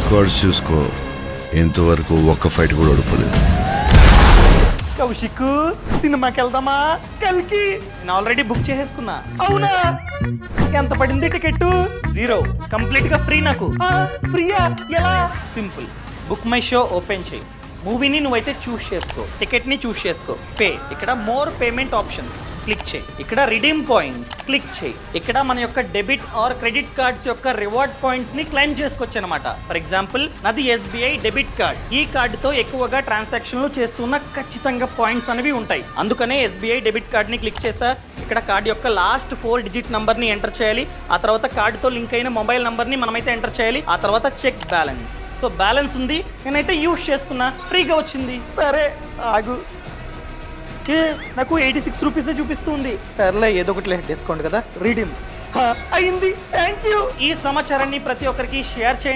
Records చూసుకో, ఇంతవరకు ఒక్క ఫైట్ కూడా ఓడిపోలేదు. కౌశిక్ సినిమాకి వెళ్దామా? కల్కి నేను ఆల్రెడీ బుక్ చేసేసుకున్నా. అవునా? ఎంత పడింది టికెట్? 0, కంప్లీట్ గా ఫ్రీ నాకు. ఫ్రీయా? ఎలా? Simple, book my show open చేయి, మూవీని నువ్వైతే చూస్ చేసుకో, టికెట్ ని చూస్ చేసుకో, పే. ఇక్కడ మోర్ పేమెంట్ ఆప్షన్స్ క్లిక్ చేయి, ఇక్కడ రిడీమ్ పాయింట్స్ క్లిక్ చేయి. ఇక్కడ మన యొక్క డెబిట్ ఆర్ క్రెడిట్ కార్డ్స్ యొక్క రివార్డ్ పాయింట్స్ ని క్లెయిమ్ చేసుకోవచ్చు అనమాట. ఫర్ ఎగ్జాంపుల్ నాది SBI డెబిట్ కార్డ్. ఈ కార్డుతో ఎక్కువగా ట్రాన్సాక్షన్లు చేస్తున్న ఖచ్చితంగా పాయింట్స్ అనేవి ఉంటాయి. అందుకనే SBI డెబిట్ కార్డ్ ని క్లిక్ చేసా. ఇక్కడ కార్డు యొక్క లాస్ట్ 4 డిజిట్ నంబర్ ని ఎంటర్ చేయాలి. ఆ తర్వాత కార్డుతో లింక్ అయిన మొబైల్ నంబర్ ని మనమైతే ఎంటర్ చేయాలి. ఆ తర్వాత చెక్ బ్యాలెన్స్. సో బ్యాలెన్స్ ఉంది, నేనైతే యూజ్ చేసుకున్నా, ఫ్రీగా వచ్చింది. సరే ఆగు, నాకు 86 రూపీసే చూపిస్తుంది. సర్లే ఏదో ఒకటి డిస్కౌంట్ కదా, రీడీమ్ అయింది. Thank you. ఈ సమాచారాన్ని ప్రతి ఒక్కరికి షేర్ చేయండి.